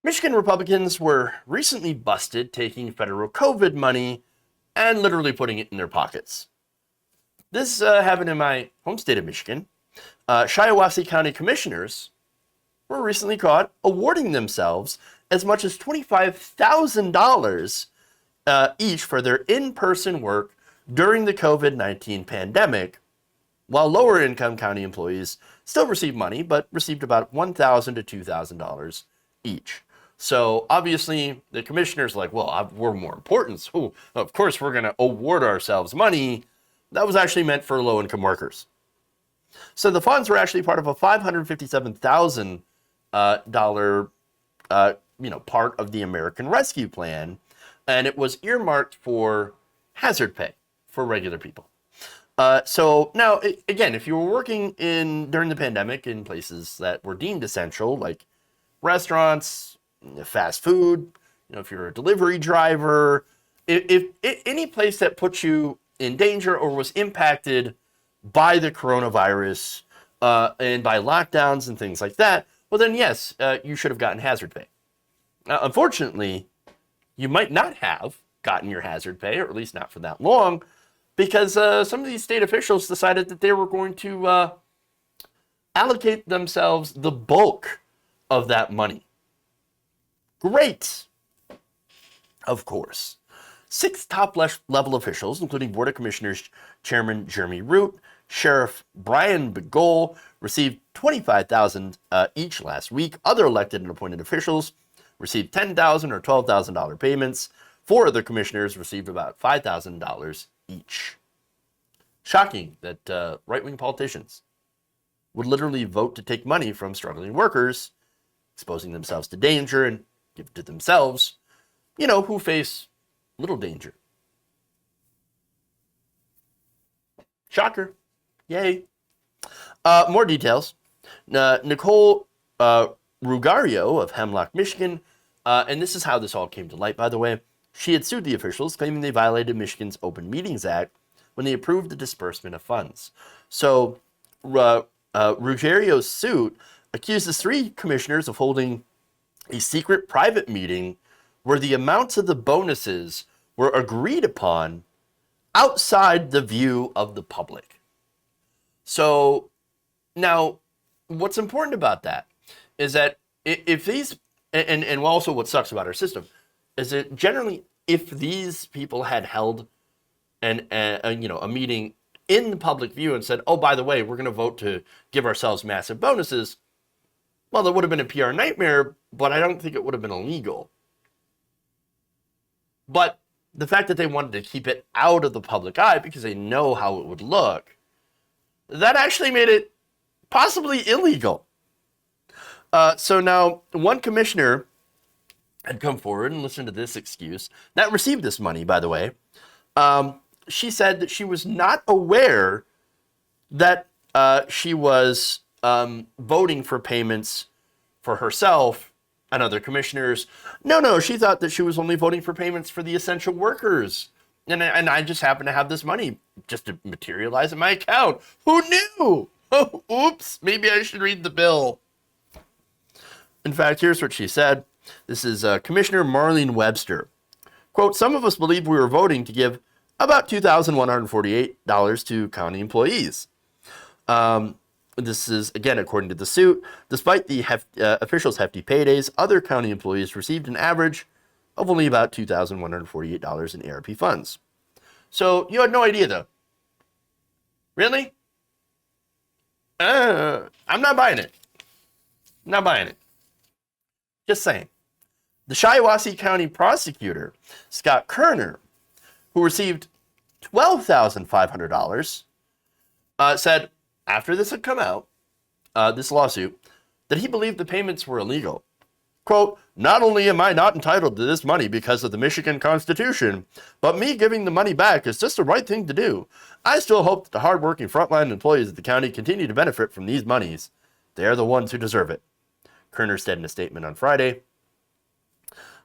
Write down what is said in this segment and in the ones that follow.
Michigan Republicans were recently busted taking federal COVID money and literally putting it in their pockets. This happened in my home state of Michigan. Shiawassee County commissioners were recently caught awarding themselves as much as $25,000 each for their in-person work during the COVID-19 pandemic, while lower income county employees still received money, but received about $1,000 to $2,000 each. So obviously the commissioners are like, well, we're more important, so of course we're going to award ourselves money. That was actually meant for low income workers. So the funds were actually part of a $557,000 part of the American Rescue Plan, and it was earmarked for hazard pay for regular people. So now, again, if you were working during the pandemic in places that were deemed essential, like restaurants, fast food, if you're a delivery driver, if any place that puts you in danger or was impacted by the coronavirus and by lockdowns and things like that, well then yes, you should have gotten hazard pay. Now, unfortunately, you might not have gotten your hazard pay, or at least not for that long, because some of these state officials decided that they were going to allocate themselves the bulk of that money. Great, of course. 6 top-level officials, including Board of Commissioners Chairman Jeremy Root, Sheriff Brian Begole, received $25,000 each last week. Other elected and appointed officials received $10,000 or $12,000 payments. 4 other commissioners received about $5,000 each. Shocking that right-wing politicians would literally vote to take money from struggling workers, exposing themselves to danger, and give it to themselves, who face little danger. Shocker. Yay. More details. Nicole Rugario of Hemlock, Michigan, and this is how this all came to light, by the way. She had sued the officials, claiming they violated Michigan's Open Meetings Act when they approved the disbursement of funds. So Rugario's suit accuses 3 commissioners of holding a secret private meeting where the amounts of the bonuses were agreed upon outside the view of the public. So now what's important about that is that if these, and also what sucks about our system, is that generally if these people had held a meeting in the public view and said, oh, by the way, we're going to vote to give ourselves massive bonuses, well, that would have been a PR nightmare, but I don't think it would have been illegal. But the fact that they wanted to keep it out of the public eye because they know how it would look, that actually made it possibly illegal. So now one commissioner had come forward and listened to this excuse that received this money, by the way. She said that she was not aware that she was voting for payments for herself and other commissioners. No, she thought that she was only voting for payments for the essential workers. And I just happened to have this money just to materialize in my account. Who knew? Oh, oops, maybe I should read the bill. In fact, here's what she said. This is Commissioner Marlene Webster. Quote, some of us believe we were voting to give about $2,148 to county employees. This is, again, according to the suit. Despite the officials' hefty paydays, other county employees received an average of only about $2,148 in ARP funds. So you had no idea, though. Really? I'm not buying it. Not buying it. Just saying. The Shiawassee County prosecutor, Scott Kerner, who received $12,500, said after this had come out, this lawsuit, that he believed the payments were illegal. Quote, not only am I not entitled to this money because of the Michigan Constitution, but me giving the money back is just the right thing to do. I still hope that the hardworking frontline employees of the county continue to benefit from these monies. They are the ones who deserve it. Kerner said in a statement on Friday.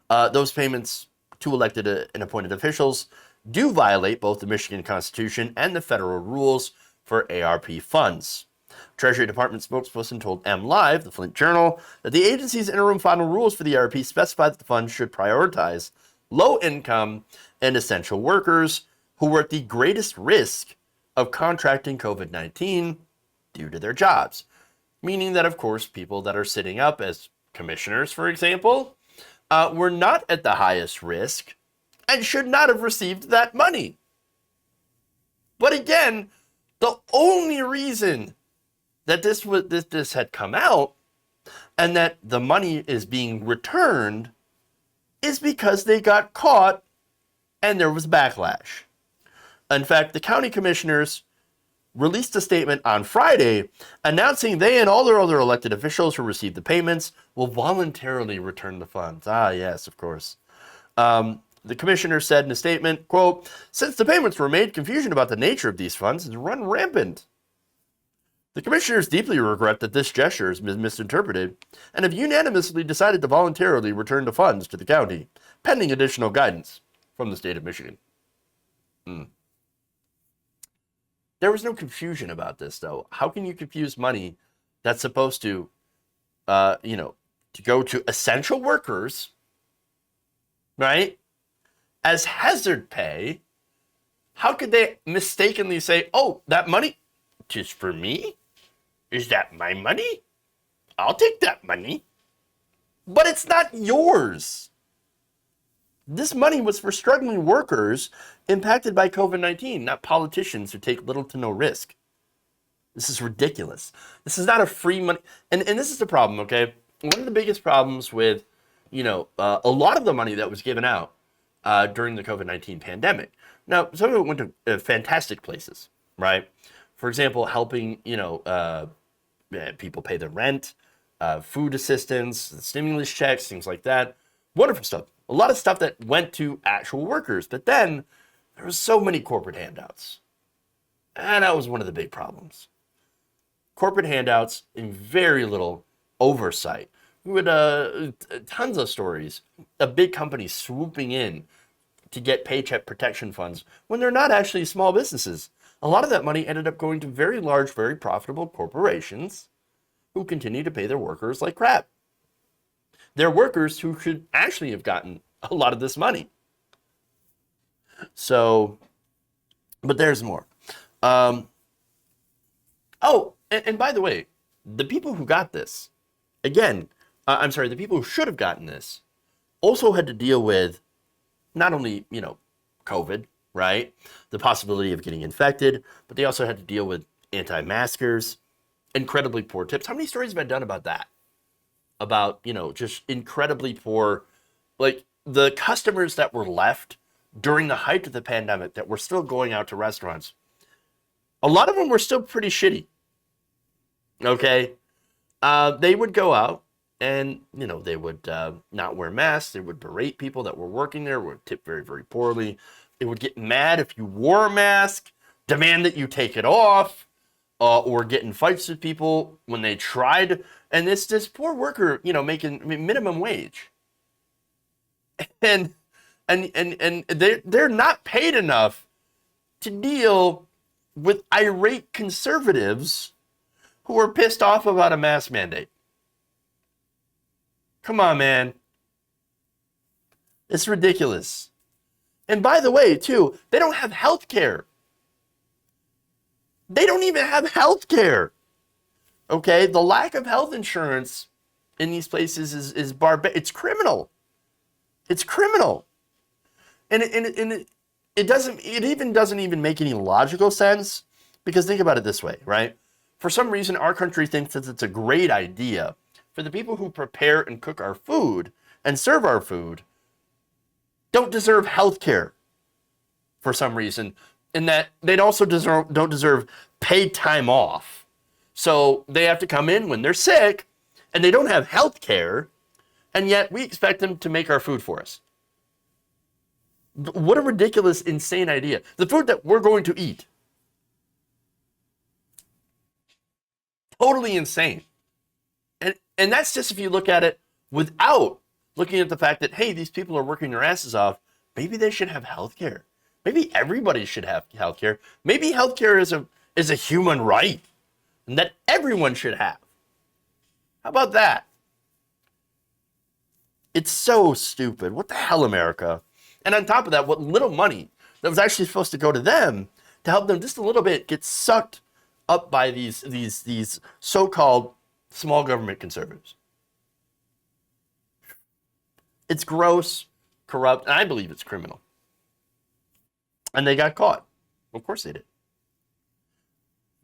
Those payments to elected and appointed officials do violate both the Michigan Constitution and the federal rules for ARP funds. Treasury Department spokesperson told MLive, the Flint Journal, that the agency's interim final rules for the ERP specify that the fund should prioritize low-income and essential workers who were at the greatest risk of contracting COVID-19 due to their jobs. Meaning that, of course, people that are sitting up as commissioners, for example, were not at the highest risk and should not have received that money. But again, the only reason that this had come out and that the money is being returned is because they got caught and there was backlash. In fact, the county commissioners released a statement on Friday announcing they and all their other elected officials who received the payments will voluntarily return the funds. Ah, yes, of course. The commissioner said in a statement, quote, "Since the payments were made, confusion about the nature of these funds has run rampant. The commissioners deeply regret that this gesture has been misinterpreted and have unanimously decided to voluntarily return the funds to the county, pending additional guidance from the state of Michigan." There was no confusion about this, though. How can you confuse money that's supposed to, to go to essential workers, right, as hazard pay? How could they mistakenly say, "Oh, that money just for me? Is that my money? I'll take that money." But it's not yours. This money was for struggling workers impacted by COVID-19, not politicians who take little to no risk. This is ridiculous. This is not a free money. And this is the problem, okay? One of the biggest problems with, a lot of the money that was given out during the COVID-19 pandemic. Now, some of it went to fantastic places, right? For example, helping, people pay their rent, food assistance, stimulus checks, things like that. Wonderful stuff. A lot of stuff that went to actual workers. But then there was so many corporate handouts. And that was one of the big problems. Corporate handouts and very little oversight. We had tons of stories of big companies swooping in to get paycheck protection funds when they're not actually small businesses. A lot of that money ended up going to very large, very profitable corporations who continue to pay their workers like crap. They're workers who should actually have gotten a lot of this money. So, but there's more. And by the way, the people who got this, again, the people who should have gotten this also had to deal with not only, COVID, right? The possibility of getting infected, but they also had to deal with anti-maskers, incredibly poor tips. How many stories have I done about that? About, just incredibly poor, like the customers that were left during the height of the pandemic that were still going out to restaurants. A lot of them were still pretty shitty. Okay. They would go out and, they would not wear masks. They would berate people that were working there, would tip very, very poorly. They would get mad if you wore a mask, demand that you take it off, or get in fights with people when they tried. And this poor worker, making minimum wage. And they're not paid enough to deal with irate conservatives who are pissed off about a mask mandate. Come on, man. It's ridiculous. And by the way, too, they don't have health care. They don't even have health care. Okay? The lack of health insurance in these places is barbaric. It's criminal. It's criminal. And it even doesn't make any logical sense, because think about it this way, right? For some reason, our country thinks that it's a great idea for the people who prepare and cook our food and serve our food don't deserve health care for some reason, and that they also don't deserve paid time off. So they have to come in when they're sick and they don't have health care, and yet we expect them to make our food for us. What a ridiculous, insane idea. The food that we're going to eat. Totally insane. And that's just if you look at it without looking at the fact that, hey, these people are working their asses off. Maybe they should have health care. Maybe everybody should have health care. Maybe health care is a human right. and that everyone should have. How about that? It's so stupid. What the hell, America? And on top of that, what little money that was actually supposed to go to them to help them just a little bit get sucked up by these so-called small government conservatives. It's gross, corrupt, and I believe it's criminal. And they got caught. Of course they did.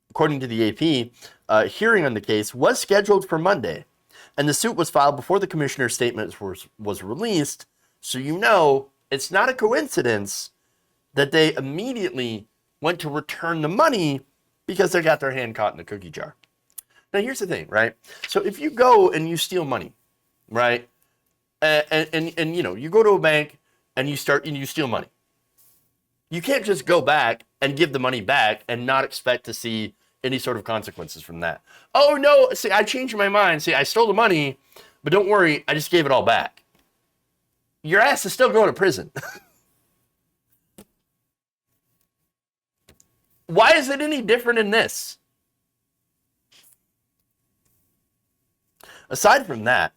According to the AP, a hearing on the case was scheduled for Monday, and the suit was filed before the commissioner's statement was released, so you know it's not a coincidence that they immediately went to return the money because they got their hand caught in the cookie jar. Now, here's the thing, right? So if you go and you steal money, right, and you know, you go to a bank and you steal money, you can't just go back and give the money back and not expect to see any sort of consequences from that. Oh, no, see, I changed my mind. See, I stole the money, but don't worry, I just gave it all back. Your ass is still going to prison. Why is it any different in this? Aside from that,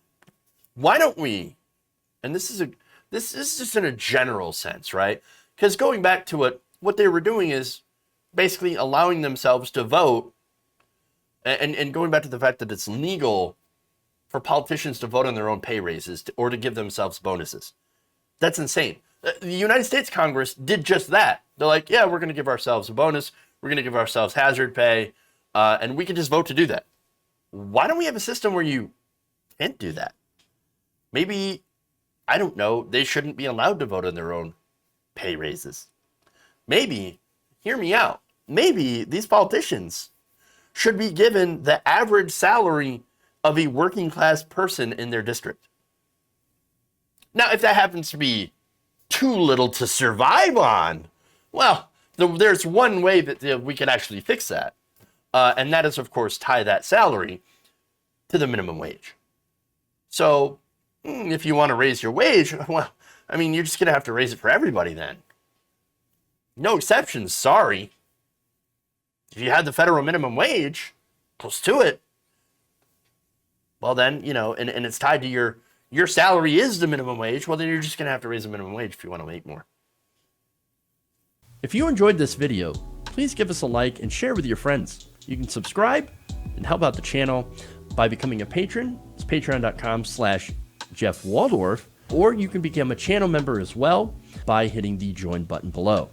why don't we, and this is just in a general sense, right? Because going back to it, what they were doing is basically allowing themselves to vote, and going back to the fact that it's legal for politicians to vote on their own pay raises or to give themselves bonuses. That's insane. The United States Congress did just that. They're like, yeah, we're going to give ourselves a bonus. We're going to give ourselves hazard pay, and we can just vote to do that. Why don't we have a system where you can't do that? Maybe, I don't know, they shouldn't be allowed to vote on their own pay raises. Maybe, hear me out, maybe these politicians should be given the average salary of a working class person in their district. Now, if that happens to be too little to survive on, well, there's one way that we could actually fix that. And that is, of course, tie that salary to the minimum wage. So if you want to raise your wage, well, I mean, you're just going to have to raise it for everybody then. No exceptions, sorry. If you had the federal minimum wage, close to it, well then, you know, and it's tied to your salary is the minimum wage, well then you're just going to have to raise the minimum wage if you want to make more. If you enjoyed this video, please give us a like and share with your friends. You can subscribe and help out the channel by becoming a patron. It's patreon.com/Jeff Waldorf, or you can become a channel member as well by hitting the join button below.